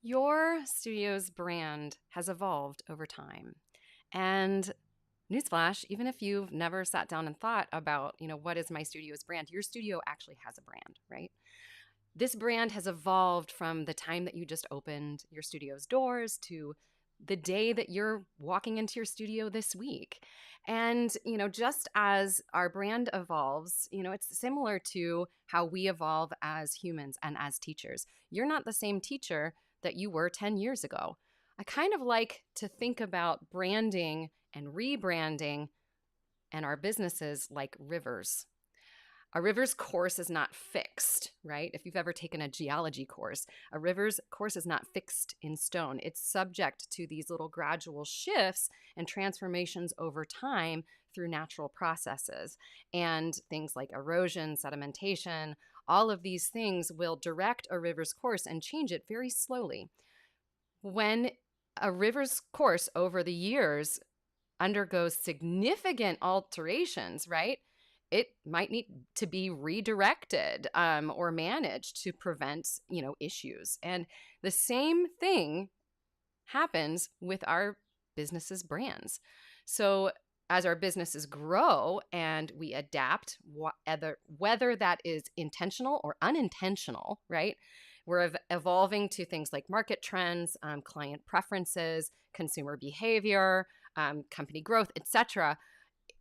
Your studio's brand has evolved over time. And newsflash, even if you've never sat down and thought about, what is my studio's brand, your studio actually has a brand, right? This brand has evolved from the time that you just opened your studio's doors to the day that you're walking into your studio this week. And, just as our brand evolves, it's similar to how we evolve as humans and as teachers. You're not the same teacher that you were 10 years ago. I kind of like to think about branding and rebranding and our businesses like rivers. A river's course is not fixed, right? If you've ever taken a geology course, a river's course is not fixed in stone. It's subject to these little gradual shifts and transformations over time through natural processes. And things like erosion, sedimentation, all of these things will direct a river's course and change it very slowly. When a river's course over the years undergoes significant alterations, right? It might need to be redirected or managed to prevent, issues. And the same thing happens with our businesses' brands. So as our businesses grow and we adapt, whether that is intentional or unintentional, right? We're evolving to things like market trends, client preferences, consumer behavior, company growth, etc.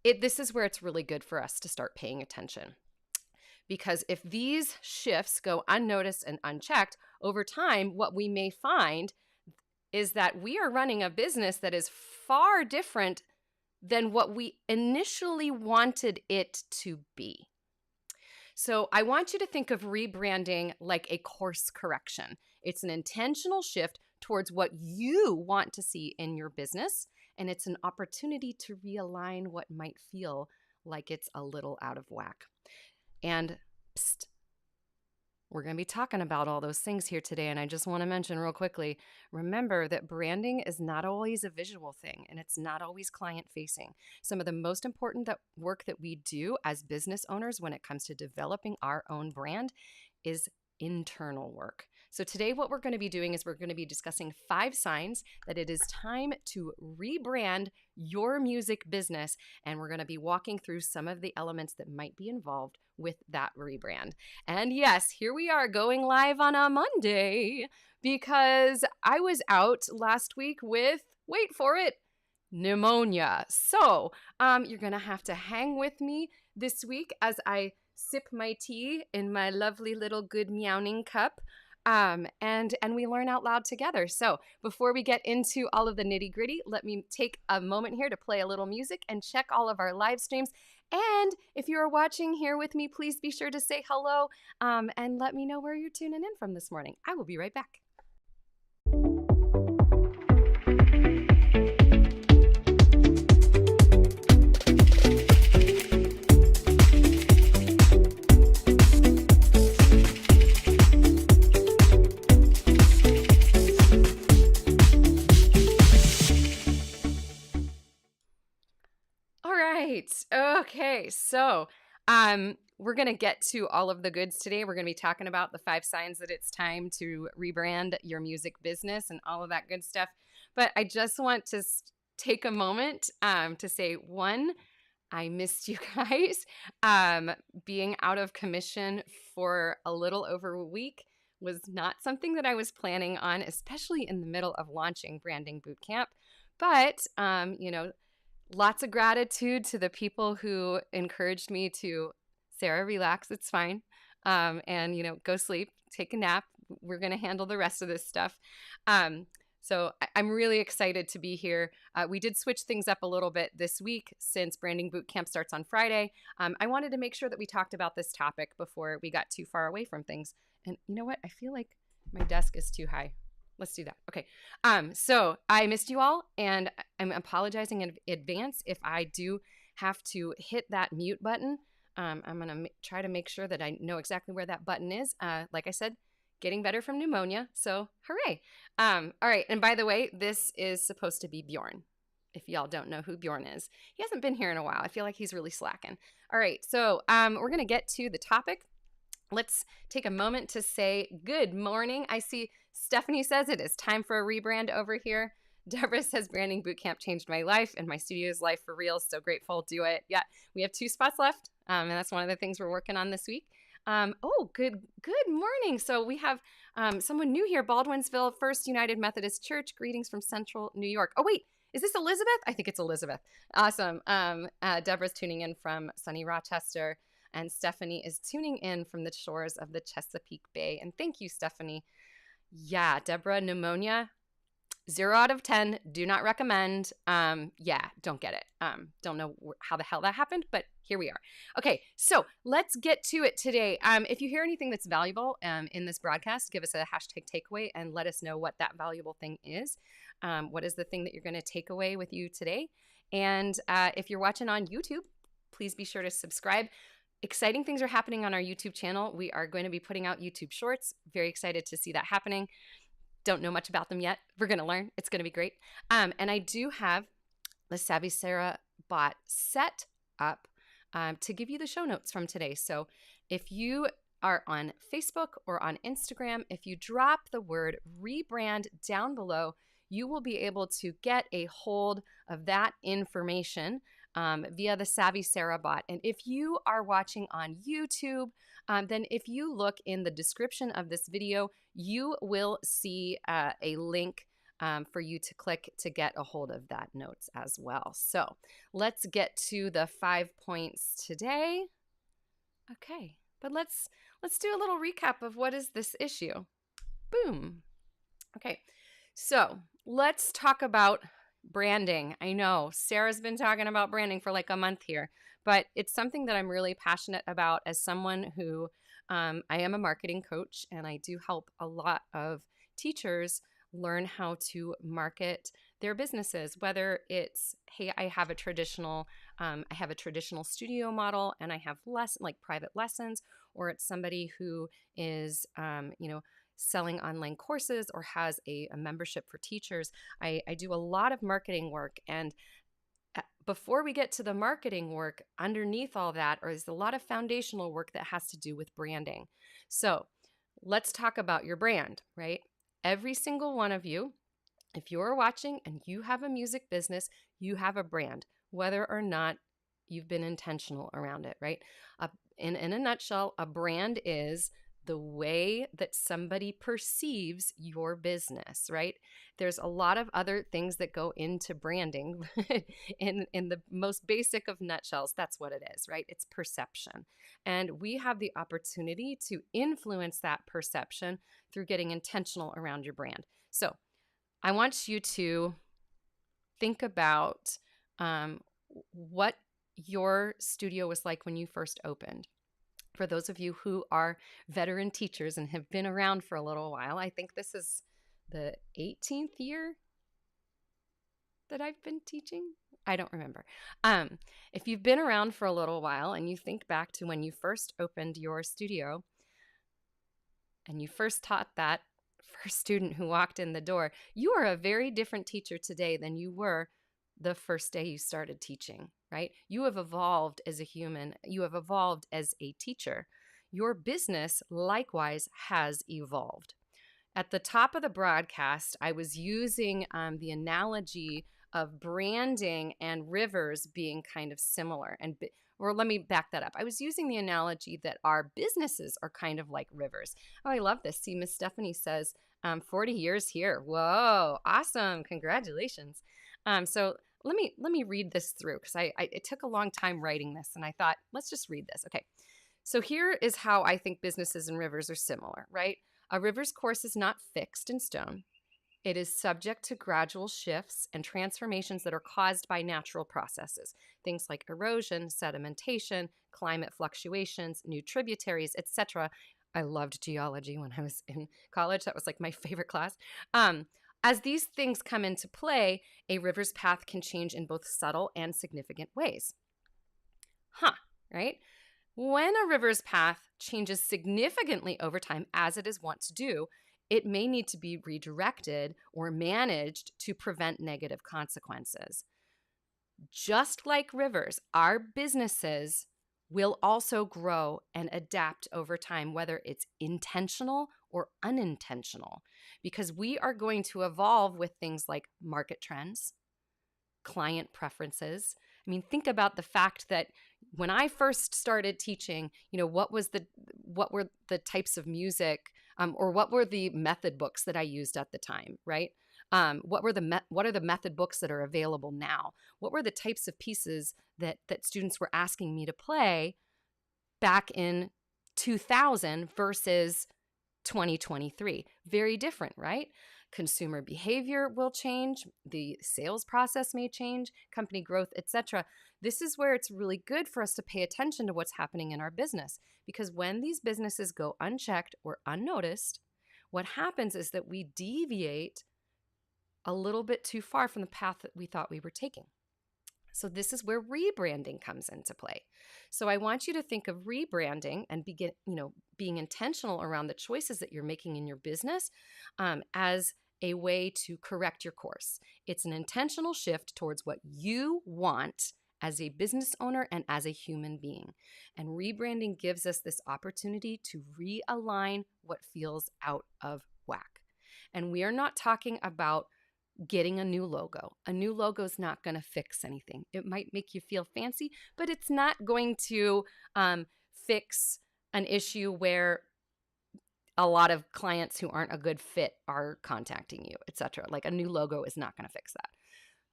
This is where it's really good for us to start paying attention. Because if these shifts go unnoticed and unchecked, over time, what we may find is that we are running a business that is far different than what we initially wanted it to be. So I want you to think of rebranding like a course correction. It's an intentional shift towards what you want to see in your business, and it's an opportunity to realign what might feel like it's a little out of whack. And psst, we're going to be talking about all those things here today, and I just want to mention real quickly, remember that branding is not always a visual thing, and it's not always client-facing. Some of the most important work that we do as business owners when it comes to developing our own brand is internal work. So today what we're going to be doing is we're going to be discussing 5 signs that it is time to rebrand your music business, and we're going to be walking through some of the elements that might be involved with that rebrand. And yes, here we are going live on a Monday because I was out last week with, wait for it, pneumonia. So you're going to have to hang with me this week as I sip my tea in my lovely little good meowing cup. And we learn out loud together. So before we get into all of the nitty gritty, let me take a moment here to play a little music and check all of our live streams. And if you are watching here with me, please be sure to say hello and let me know where you're tuning in from this morning. I will be right back. Okay, so we're going to get to all of the goods today. We're going to be talking about the 5 signs that it's time to rebrand your music business and all of that good stuff. But I just want to take a moment to say, 1, I missed you guys. Being out of commission for a little over a week was not something that I was planning on, especially in the middle of launching Branding Bootcamp. But, lots of gratitude to the people who encouraged me to, Sara, relax, it's fine. And, go sleep, take a nap. We're going to handle the rest of this stuff. So I'm really excited to be here. We did switch things up a little bit this week since Branding Bootcamp starts on Friday. I wanted to make sure that we talked about this topic before we got too far away from things. And you know what? I feel like my desk is too high. Let's do that. Okay. So I missed you all, and I'm apologizing in advance if I do have to hit that mute button. I'm going to try to make sure that I know exactly where that button is. Like I said, getting better from pneumonia. So hooray. All right. And by the way, this is supposed to be Bjorn. If y'all don't know who Bjorn is, he hasn't been here in a while. I feel like he's really slacking. All right. So we're going to get to the topic. Let's take a moment to say good morning. I see Stephanie says it is time for a rebrand over here. Deborah says branding bootcamp changed my life and my studio's life for real. So grateful. Do it. Yeah, we have 2 spots left, and that's one of the things we're working on this week. Good morning. So we have someone new here, Baldwinsville First United Methodist Church. Greetings from Central New York. Oh, wait. Is this Elizabeth? I think it's Elizabeth. Awesome. Deborah's tuning in from sunny Rochester, and Stephanie is tuning in from the shores of the Chesapeake Bay. And thank you, Stephanie. Yeah, Deborah, pneumonia, 0 out of 10. Do not recommend. Don't get it. Don't know how the hell that happened, but here we are. Okay, so let's get to it today. If you hear anything that's valuable in this broadcast, give us a hashtag takeaway and let us know what that valuable thing is. What is the thing that you're going to take away with you today? And if you're watching on YouTube, please be sure to subscribe. Exciting things are happening on our YouTube channel. We are going to be putting out YouTube Shorts. Very excited to see that happening. Don't know much about them yet. We're going to learn. It's going to be great. And I do have the Savvy Sara bot set up to give you the show notes from today. So if you are on Facebook or on Instagram, if you drop the word rebrand down below, you will be able to get a hold of that information via the Savvy Sara bot. And if you are watching on YouTube, then if you look in the description of this video, you will see a link for you to click to get a hold of that notes as well. So let's get to the 5 points today. Okay, but let's do a little recap of what is this issue. Boom. Okay, so let's talk about branding. I know Sarah's been talking about branding for like a month here, but it's something that I'm really passionate about as someone who I am a marketing coach, and I do help a lot of teachers learn how to market their businesses, whether it's, hey, I have a traditional studio model and I have private lessons, or it's somebody who is, selling online courses or has a membership for teachers. I do a lot of marketing work, and before we get to the marketing work, underneath all that is a lot of foundational work that has to do with branding. So let's talk about your brand, right? Every single one of you, if you're watching and you have a music business, you have a brand, whether or not you've been intentional around it, right? In a nutshell, a brand is the way that somebody perceives your business, right? There's a lot of other things that go into branding. in the most basic of nutshells, that's what it is, right? It's perception. And we have the opportunity to influence that perception through getting intentional around your brand. So I want you to think about what your studio was like when you first opened. For those of you who are veteran teachers and have been around for a little while, I think this is the 18th year that I've been teaching. I don't remember. If you've been around for a little while and you think back to when you first opened your studio and you first taught that first student who walked in the door, you are a very different teacher today than you were the first day you started teaching, right? You have evolved as a human. You have evolved as a teacher. Your business likewise has evolved. At the top of the broadcast, I was using the analogy of branding and rivers being kind of similar. Or let me back that up. I was using the analogy that our businesses are kind of like rivers. Oh, I love this. See, Miss Stephanie says 40 years here. Whoa, awesome. Congratulations. So let me read this through, because it took a long time writing this, and I thought, let's just read this. Okay. So here is how I think businesses and rivers are similar, right? A river's course is not fixed in stone. It is subject to gradual shifts and transformations that are caused by natural processes, things like erosion, sedimentation, climate fluctuations, new tributaries, etc. I loved geology when I was in college. That was like my favorite class. As these things come into play, a river's path can change in both subtle and significant ways. Right? When a river's path changes significantly over time, as it is wont to do, it may need to be redirected or managed to prevent negative consequences. Just like rivers, our businesses will also grow and adapt over time, whether it's intentional or unintentional, because we are going to evolve with things like market trends, client preferences. I mean, think about the fact that when I first started teaching, what were the types of music, or what were the method books that I used at the time, right? What are the method books that are available now? What were the types of pieces that students were asking me to play back in 2000 versus 2023? Very different, right? Consumer behavior will change, the sales process may change, company growth, etc. This is where it's really good for us to pay attention to what's happening in our business, because when these businesses go unchecked or unnoticed, what happens is that we deviate a little bit too far from the path that we thought we were taking. So this is where rebranding comes into play. So I want you to think of rebranding and being intentional around the choices that you're making in your business, as a way to correct your course. It's an intentional shift towards what you want as a business owner and as a human being. And rebranding gives us this opportunity to realign what feels out of whack. And we are not talking about getting a new logo. A new logo is not going to fix anything. It might make you feel fancy, but it's not going to fix an issue where a lot of clients who aren't a good fit are contacting you, etc. Like, a new logo is not going to fix that.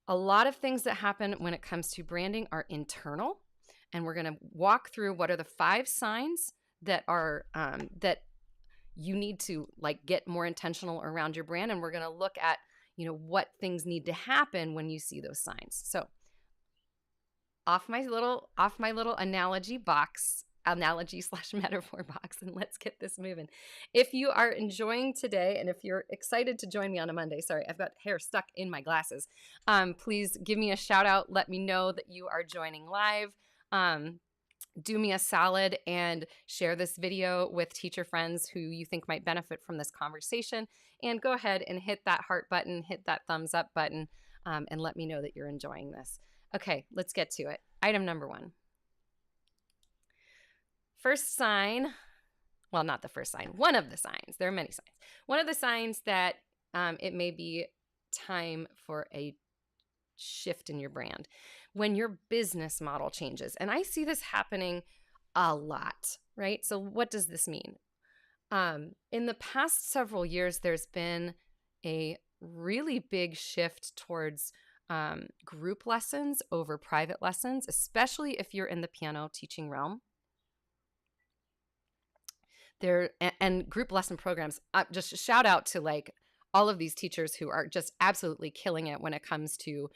A lot of things that happen when it comes to branding are internal, and we're going to walk through what are the 5 signs that are that you need to get more intentional around your brand, and we're going to look at what things need to happen when you see those signs. So off my little analogy / metaphor box, and let's get this moving. If you are enjoying today, and if you're excited to join me on a Monday, sorry, I've got hair stuck in my glasses, please give me a shout out. Let me know that you are joining live. Do me a solid and share this video with teacher friends who you think might benefit from this conversation. And go ahead and hit that heart button, hit that thumbs up button, and let me know that you're enjoying this. Okay, let's get to it. Item number 1. First sign, well, not the first sign, one of the signs. There are many signs. One of the signs that it may be time for a shift in your brand, when your business model changes. And I see this happening a lot, right? So what does this mean? In the past several years, there's been a really big shift towards group lessons over private lessons, especially if you're in the piano teaching realm. And group lesson programs, just shout out to all of these teachers who are just absolutely killing it when it comes to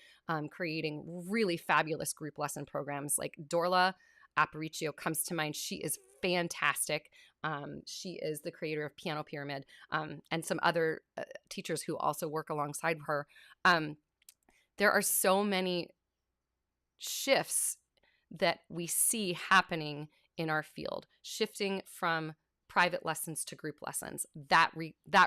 creating really fabulous group lesson programs. Like Dorla Aparicio comes to mind. She is fantastic. She is the creator of Piano Pyramid, and some other teachers who also work alongside her. There are so many shifts that we see happening in our field, shifting from private lessons to group lessons. That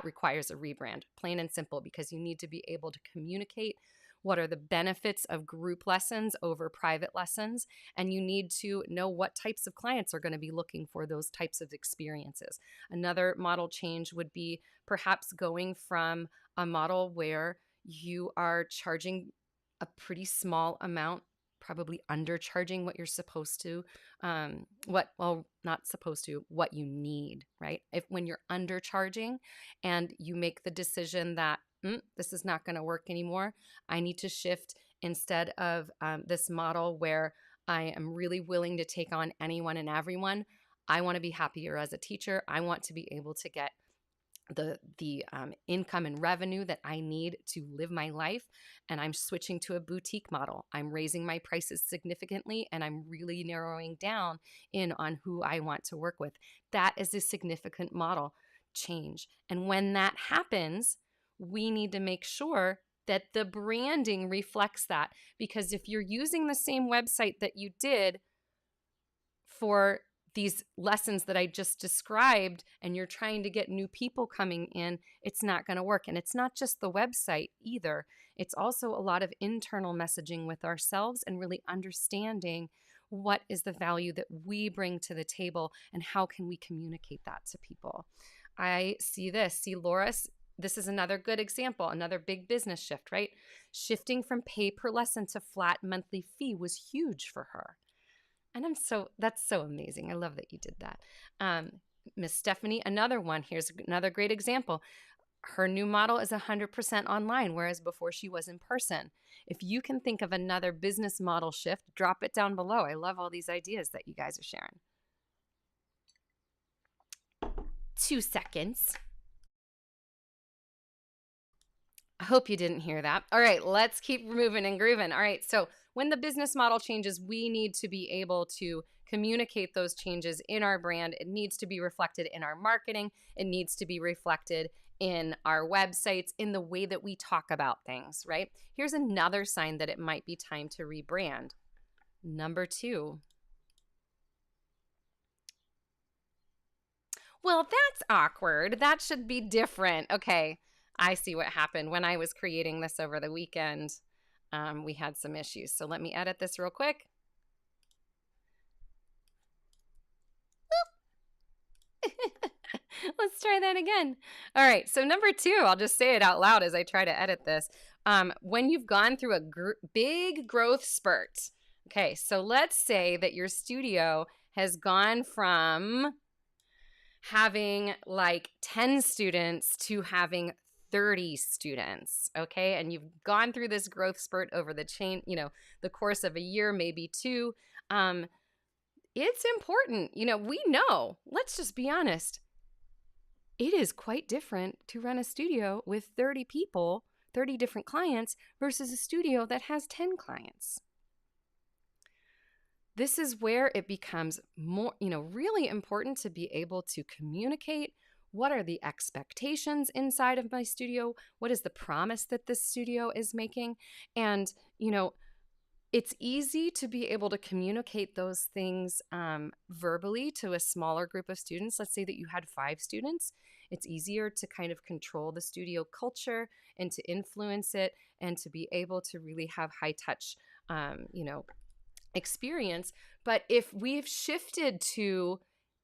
requires a rebrand, plain and simple, because you need to be able to communicate what are the benefits of group lessons over private lessons, and you need to know what types of clients are going to be looking for those types of experiences. Another model change would be perhaps going from a model where you are charging a pretty small amount, probably undercharging what you're supposed to, what you need, right? When you're undercharging and you make the decision that this is not going to work anymore, I need to shift instead of this model where I am really willing to take on anyone and everyone. I want to be happier as a teacher. I want to be able to get the income and revenue that I need to live my life, and I'm switching to a boutique model. I'm raising my prices significantly, and I'm really narrowing down in on who I want to work with. That is a significant model change. And when that happens, we need to make sure that the branding reflects that, because if you're using the same website that you did for these lessons that I just described, and you're trying to get new people coming in, it's not going to work. And it's not just the website either. It's also a lot of internal messaging with ourselves and really understanding what is the value that we bring to the table and how can we communicate that to people. I see this. See, Laura, this is another good example, another big business shift, right? Shifting from pay per lesson to flat monthly fee was huge for her. And that's so amazing. I love that you did that. Miss Stephanie, another one. Here's another great example. Her new model is 100% online, whereas before she was in person. If you can think of another business model shift, drop it down below. I love all these ideas that you guys are sharing. 2 seconds. I hope you didn't hear that. All right, let's keep moving and grooving. All right, so when the business model changes, we need to be able to communicate those changes in our brand. It needs to be reflected in our marketing. It needs to be reflected in our websites, in the way that we talk about things, right? Here's another sign that it might be time to rebrand. Number 2. Well, that's awkward. That should be different. Okay, I see what happened. When I was creating this over the weekend, we had some issues. So let me edit this real quick. Let's try that again. All right, so number 2, I'll just say it out loud as I try to edit this. When you've gone through a big growth spurt, okay, so let's say that your studio has gone from having like 10 students to having 30 students, okay? And you've gone through this growth spurt over the the course of a year, maybe 2. It's important. We know, let's just be honest. It is quite different to run a studio with 30 people, 30 different clients versus a studio that has 10 clients. This is where it becomes more, really important to be able to communicate what are the expectations inside of my studio, what is the promise that this studio is making, and, it's easy to be able to communicate those things verbally to a smaller group of students. Let's say that you had 5 students. It's easier to kind of control the studio culture and to influence it and to be able to really have high touch, experience. But if we've shifted to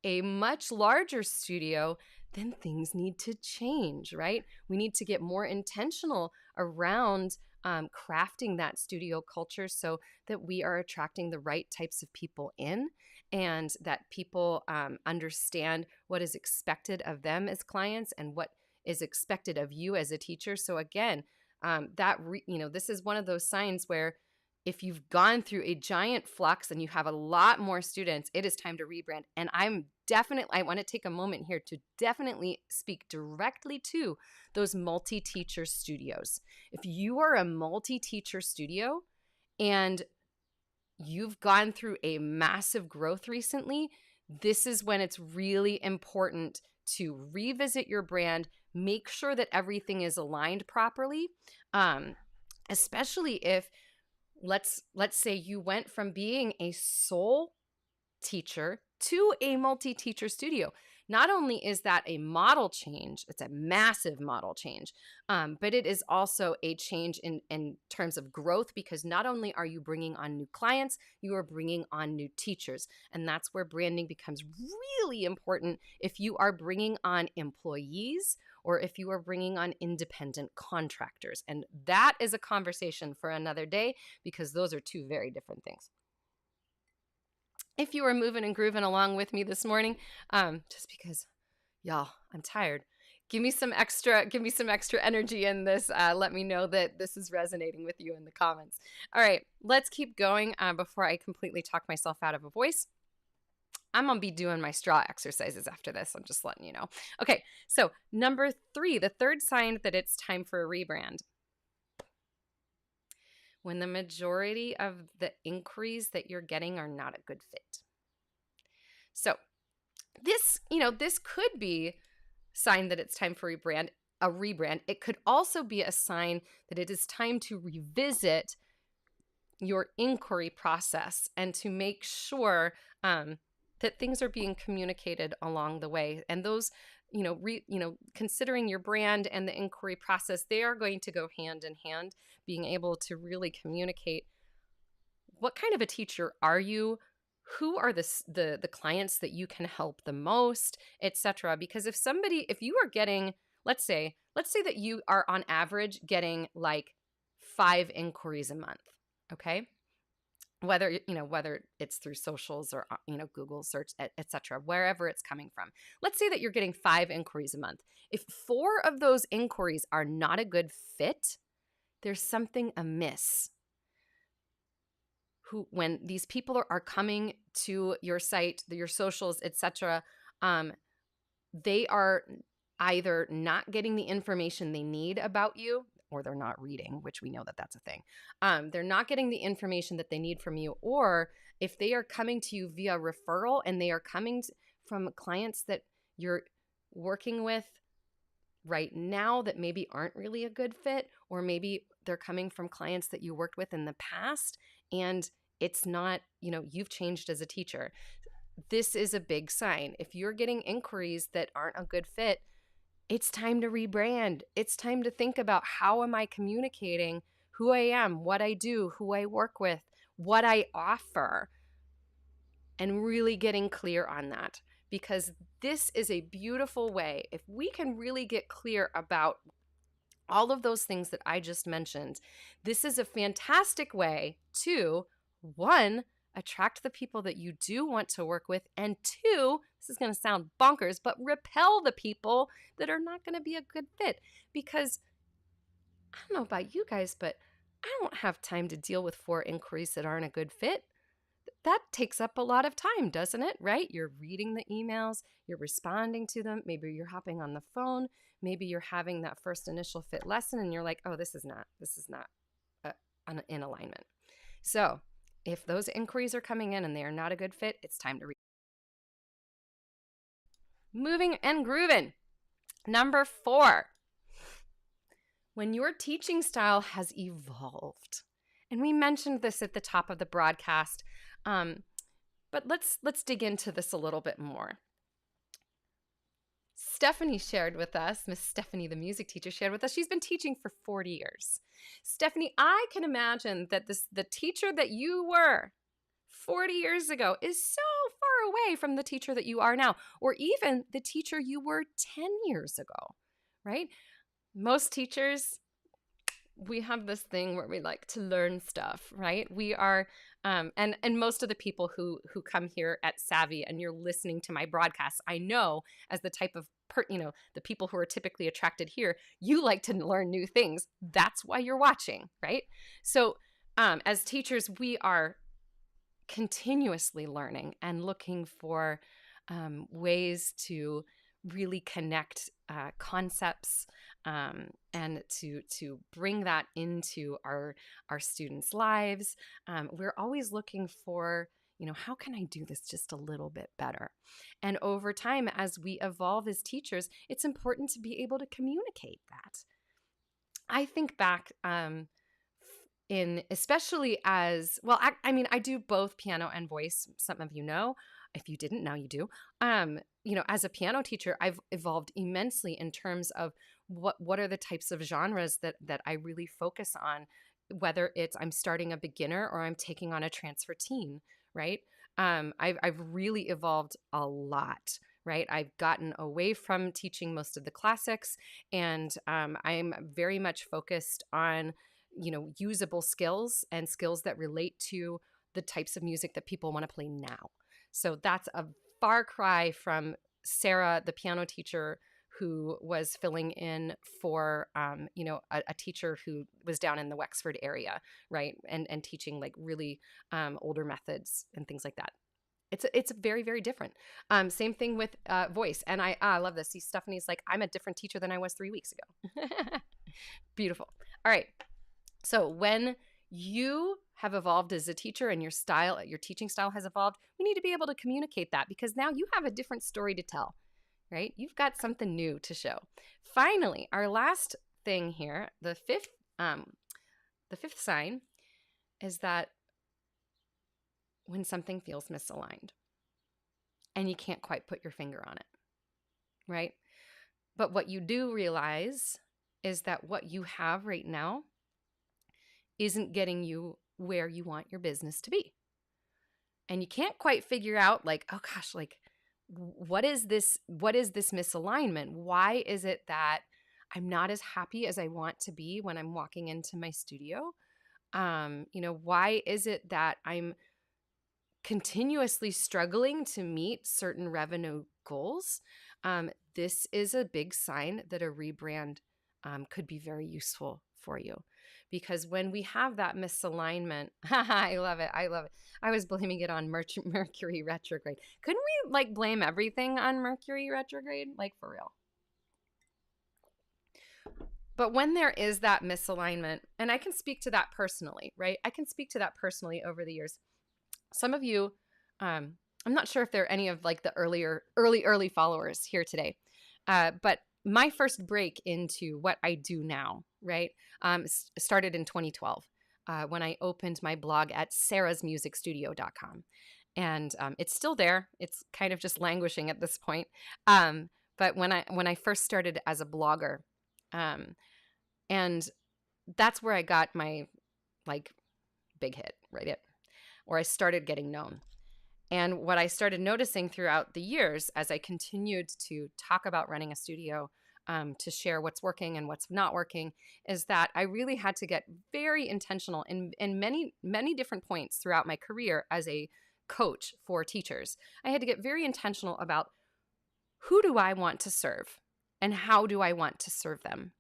a much larger studio, then things need to change, right? We need to get more intentional around crafting that studio culture so that we are attracting the right types of people in, and that people understand what is expected of them as clients and what is expected of you as a teacher. So again, this is one of those signs where if you've gone through a giant flux and you have a lot more students, it is time to rebrand. And I want to take a moment here to definitely speak directly to those multi-teacher studios. If you are a multi-teacher studio and you've gone through a massive growth recently, this is when it's really important to revisit your brand, make sure that everything is aligned properly, especially if let's say you went from being a sole teacher to a multi-teacher studio. Not only is that a model change, it's a massive model change, but it is also a change in terms of growth, because not only are you bringing on new clients, you are bringing on new teachers. And that's where branding becomes really important if you are bringing on employees or if you are bringing on independent contractors. And that is a conversation for another day, because those are 2 very different things. If you are moving and grooving along with me this morning, just because, y'all, I'm tired, give me some extra energy in this. Let me know that this is resonating with you in the comments. All right, let's keep going before I completely talk myself out of a voice. I'm going to be doing my straw exercises after this. I'm just letting you know. Okay, so number 3, the third sign that it's time for a rebrand. When the majority of the inquiries that you're getting are not a good fit. So this could be a sign that it's time for a rebrand. It could also be a sign that it is time to revisit your inquiry process and to make sure that things are being communicated along the way. And those, considering your brand and the inquiry process, they are going to go hand in hand. Being able to really communicate what kind of a teacher are you? who are the clients that you can help the most, etc. Because if you are getting, let's say that you are on average getting like 5 inquiries a month, okay? Whether it's through socials or Google search, etc., wherever it's coming from. Let's say that you're getting 5 inquiries a month. If 4 of those inquiries are not a good fit, there's something amiss. When these people are coming to your site, your socials, etc., they are either not getting the information they need about you, or they're not reading, which we know that that's a thing. They're not getting the information that they need from you, or if they are coming to you via referral and they are coming from clients that you're working with right now that maybe aren't really a good fit, or maybe they're coming from clients that you worked with in the past and it's not, you've changed as a teacher. This is a big sign. If you're getting inquiries that aren't a good fit, it's time to rebrand. It's time to think about, how am I communicating who I am, what I do, who I work with, what I offer, and really getting clear on that. Because this is a beautiful way. If we can really get clear about all of those things that I just mentioned, this is a fantastic way to, 1, attract the people that you do want to work with, and 2, this is going to sound bonkers, but repel the people that are not going to be a good fit. Because I don't know about you guys, but I don't have time to deal with 4 inquiries that aren't a good fit. That takes up a lot of time, doesn't it? Right? You're reading the emails, you're responding to them, maybe you're hopping on the phone, maybe you're having that first initial fit lesson and you're like, oh, this is not in alignment. So if those inquiries are coming in and they are not a good fit, it's time to moving and grooving. Number 4, when your teaching style has evolved, and we mentioned this at the top of the broadcast, but let's dig into this a little bit more. Stephanie shared with us, Miss Stephanie, the music teacher, shared with us, she's been teaching for 40 years. Stephanie, I can imagine that the teacher that you were 40 years ago is so far away from the teacher that you are now, or even the teacher you were 10 years ago, right? Most teachers, we have this thing where we like to learn stuff, right? We are, and most of the people who come here at Savvy and you're listening to my broadcasts, I know as the type of the people who are typically attracted here, you like to learn new things. That's why you're watching, right? So, as teachers, we are continuously learning and looking for ways to really connect concepts and to bring that into our students' lives. We're always looking for, how can I do this just a little bit better? And over time, as we evolve as teachers, it's important to be able to communicate that. I think back especially as well, I do both piano and voice. Some of you know. If you didn't, now you do. As a piano teacher, I've evolved immensely in terms of what are the types of genres that I really focus on, whether it's I'm starting a beginner or I'm taking on a transfer teen, right? I've really evolved a lot, right? I've gotten away from teaching most of the classics, and I'm very much focused on, usable skills and skills that relate to the types of music that people want to play now. So that's a far cry from Sara, the piano teacher, who was filling in for, a teacher who was down in the Wexford area, right? And teaching like really older methods and things like that. It's very, very different. Same thing with voice. And I love this. See, Stephanie's like, I'm a different teacher than I was 3 weeks ago. Beautiful. All right. So when you have evolved as a teacher and your teaching style has evolved, we need to be able to communicate that, because now you have a different story to tell, right? You've got something new to show. Finally, our last thing here, the fifth sign is that when something feels misaligned and you can't quite put your finger on it, right? But what you do realize is that what you have right now isn't getting you where you want your business to be. and you can't quite figure out like, oh gosh, like what is this misalignment? Why is it that I'm not as happy as I want to be when I'm walking into my studio? Why is it that I'm continuously struggling to meet certain revenue goals? This is a big sign that a rebrand could be very useful for you. Because when we have that misalignment, I love it. I love it. I was blaming it on Mercury retrograde. Couldn't we like blame everything on Mercury retrograde? Like for real. But when there is that misalignment, and I can speak to that personally, right? I can speak to that personally over the years. Some of you, I'm not sure if there are any of like the early followers here today, but my first break into what I do now, right, started in 2012 when I opened my blog at sarasmusicstudio.com. And it's still there. It's kind of just languishing at this point. But when I first started as a blogger, and that's where I got my like big hit, right? Or I started getting known. And what I started noticing throughout the years as I continued to talk about running a studio, to share what's working and what's not working, is that I really had to get very intentional in many, many different points throughout my career as a coach for teachers. I had to get very intentional about who do I want to serve and how do I want to serve them.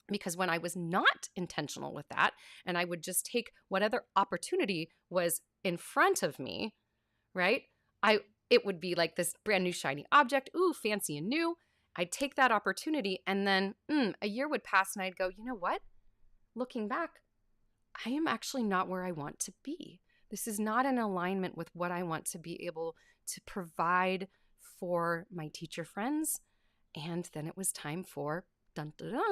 Because when I was not intentional with that, and I would just take whatever opportunity was in front of me, right? It would be like this brand new shiny object, ooh, fancy and new. I'd take that opportunity, and then a year would pass and I'd go, you know what? Looking back, I am actually not where I want to be. This is not in alignment with what I want to be able to provide for my teacher friends. And then it was time for dun, dun, dun,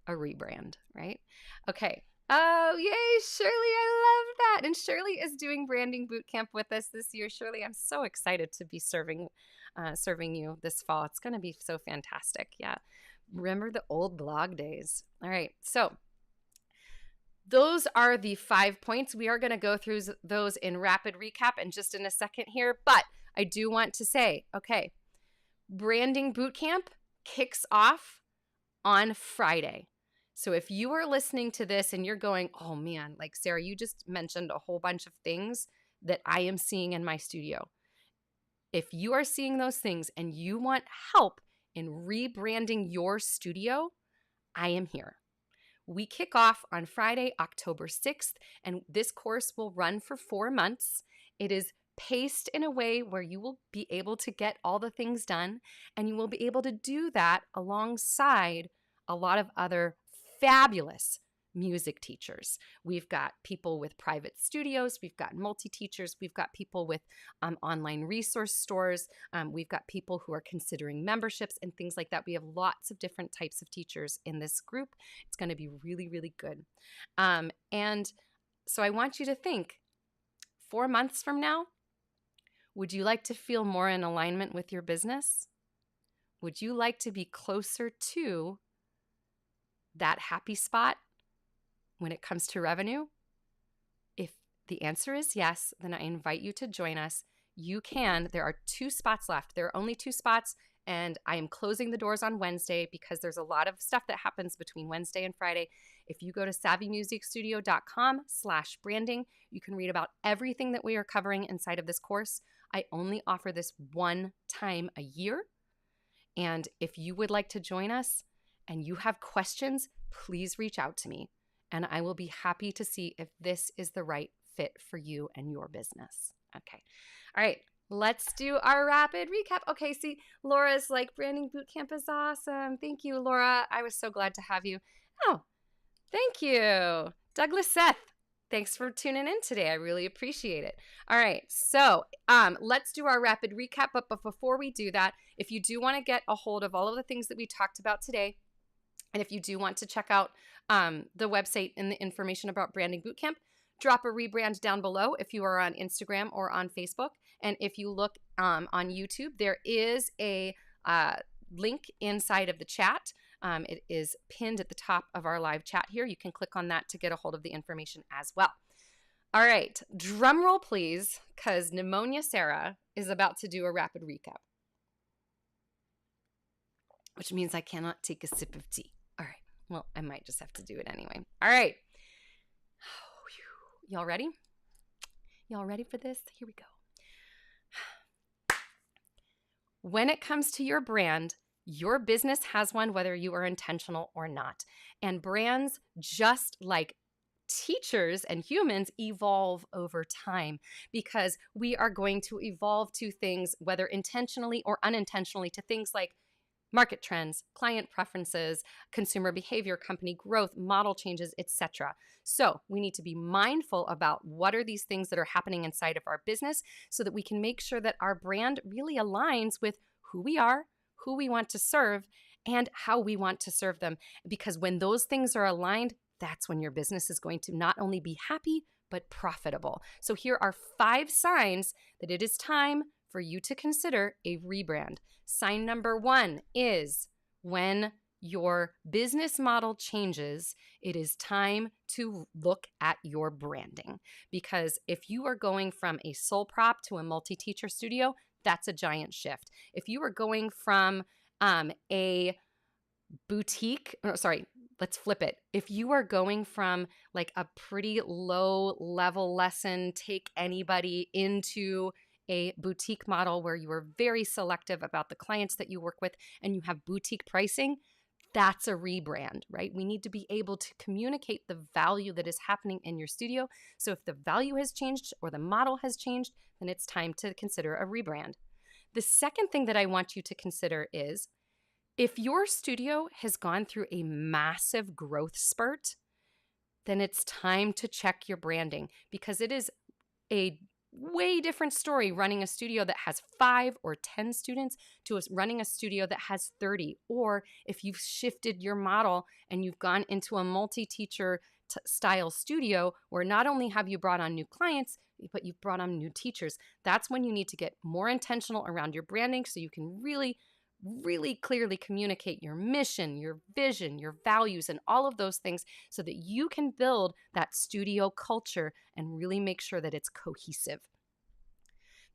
a rebrand, right? Okay. Oh, yay, Shirley, I love that. And Shirley is doing branding boot camp with us this year. Shirley, I'm so excited to be serving you this fall. It's going to be so fantastic. Yeah. Remember the old blog days. All right. So those are the 5 points. We are going to go through those in rapid recap in just in a second here. But I do want to say, okay, branding boot camp kicks off on Friday. So if you are listening to this and you're going, oh man, like Sara, you just mentioned a whole bunch of things that I am seeing in my studio. If you are seeing those things and you want help in rebranding your studio, I am here. We kick off on Friday, October 6th, and this course will run for 4 months. It is paced in a way where you will be able to get all the things done, and you will be able to do that alongside a lot of other fabulous music teachers. We've got people with private studios, we've got multi-teachers, we've got people with online resource stores, we've got people who are considering memberships and things like that. We have lots of different types of teachers in this group. It's going to be really, really good. And so I want you to think, 4 months from now, would you like to feel more in alignment with your business? Would you like to be closer to that happy spot when it comes to revenue? If the answer is yes, then I invite you to join us. You can. There are 2 spots left. There are only 2 spots, and I am closing the doors on Wednesday because there's a lot of stuff that happens between Wednesday and Friday. If you go to savvymusicstudio.com/branding, you can read about everything that we are covering inside of this course. I only offer this 1 time a year. And if you would like to join us and you have questions, please reach out to me. And I will be happy to see if this is the right fit for you and your business. Okay. All right. Let's do our rapid recap. Okay. See, Laura's like, branding bootcamp is awesome. Thank you, Laura. I was so glad to have you. Oh, thank you. Douglas Seth. Thanks for tuning in today. I really appreciate it. All right. So let's do our rapid recap. But before we do that, if you do want to get a hold of all of the things that we talked about today, and if you do want to check out the website and the information about Branding Bootcamp, drop a rebrand down below if you are on Instagram or on Facebook. And if you look on YouTube, there is a link inside of the chat. It is pinned at the top of our live chat here. You can click on that to get a hold of the information as well. All right, drum roll please, because Pneumonia Sara is about to do a rapid recap, which means I cannot take a sip of tea. All right, well, I might just have to do it anyway. All right, y'all ready? Y'all ready for this? Here we go. When it comes to your brand, your business has one whether you are intentional or not. And brands, just like teachers and humans, evolve over time because we are going to evolve to things, whether intentionally or unintentionally, to things like market trends, client preferences, consumer behavior, company growth, model changes, etc. So we need to be mindful about what are these things that are happening inside of our business so that we can make sure that our brand really aligns with who we are, who we want to serve, and how we want to serve them. Because when those things are aligned, that's when your business is going to not only be happy, but profitable. So here are 5 signs that it is time for you to consider a rebrand. Sign number 1 is when your business model changes, it is time to look at your branding. Because if you are going from a sole prop to a multi-teacher studio, that's a giant shift. If you are going from a boutique, let's flip it. If you are going from like a pretty low level lesson, take anybody, into a boutique model where you are very selective about the clients that you work with and you have boutique pricing, that's a rebrand, right? We need to be able to communicate the value that is happening in your studio. So if the value has changed or the model has changed, then it's time to consider a rebrand. The second thing that I want you to consider is if your studio has gone through a massive growth spurt, then it's time to check your branding because it is a way different story running a studio that has 5 or 10 students to running a studio that has 30. Or if you've shifted your model and you've gone into a multi-teacher style studio where not only have you brought on new clients, but you've brought on new teachers, that's when you need to get more intentional around your branding so you can really clearly communicate your mission, your vision, your values, and all of those things so that you can build that studio culture and really make sure that it's cohesive.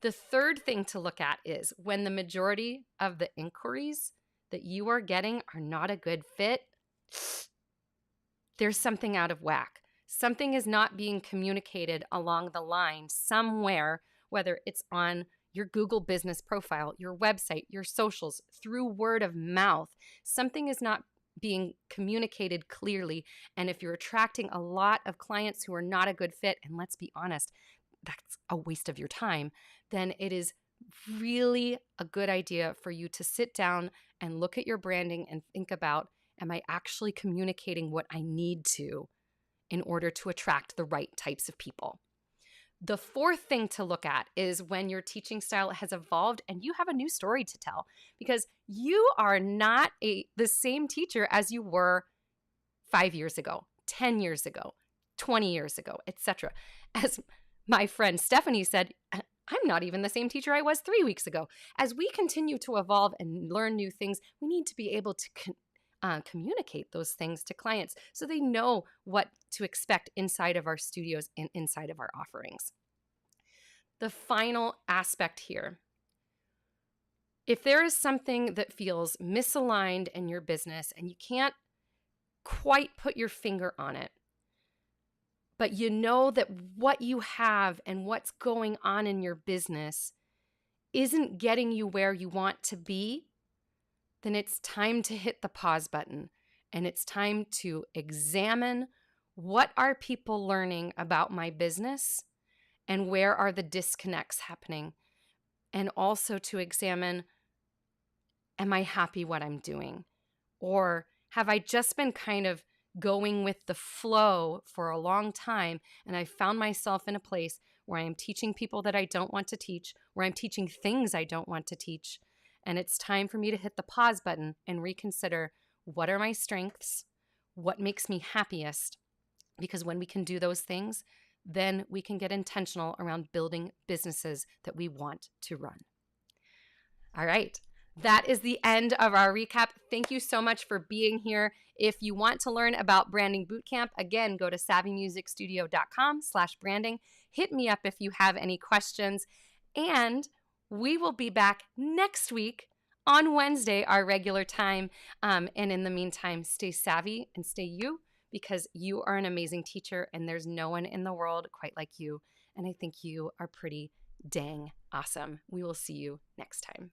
The third thing to look at is when the majority of the inquiries that you are getting are not a good fit, there's something out of whack. Something is not being communicated along the line somewhere, whether it's on your Google business profile, your website, your socials, through word of mouth. Something is not being communicated clearly. And if you're attracting a lot of clients who are not a good fit, and let's be honest, that's a waste of your time, then it is really a good idea for you to sit down and look at your branding and think about, am I actually communicating what I need to in order to attract the right types of people? The fourth thing to look at is when your teaching style has evolved and you have a new story to tell, because you are not the same teacher as you were 5 years ago, 10 years ago, 20 years ago, etc. As my friend Stephanie said, I'm not even the same teacher I was 3 weeks ago. As we continue to evolve and learn new things, we need to be able to communicate those things to clients so they know what to expect inside of our studios and inside of our offerings. The final aspect here, if there is something that feels misaligned in your business and you can't quite put your finger on it, but you know that what you have and what's going on in your business isn't getting you where you want to be, then it's time to hit the pause button and it's time to examine what are people learning about my business and where are the disconnects happening, and also to examine, am I happy what I'm doing? Or have I just been kind of going with the flow for a long time and I found myself in a place where I am teaching people that I don't want to teach, where I'm teaching things I don't want to teach, and it's time for me to hit the pause button and reconsider, what are my strengths? What makes me happiest? Because when we can do those things, then we can get intentional around building businesses that we want to run. All right, That is the end of our recap. Thank you so much for being here. If you want to learn about Branding Bootcamp, again, go to savvymusicstudio.com/branding. Hit me up if you have any questions. And we will be back next week on Wednesday, our regular time. And in the meantime, stay savvy and stay you, because you are an amazing teacher and there's no one in the world quite like you. And I think you are pretty dang awesome. We will see you next time.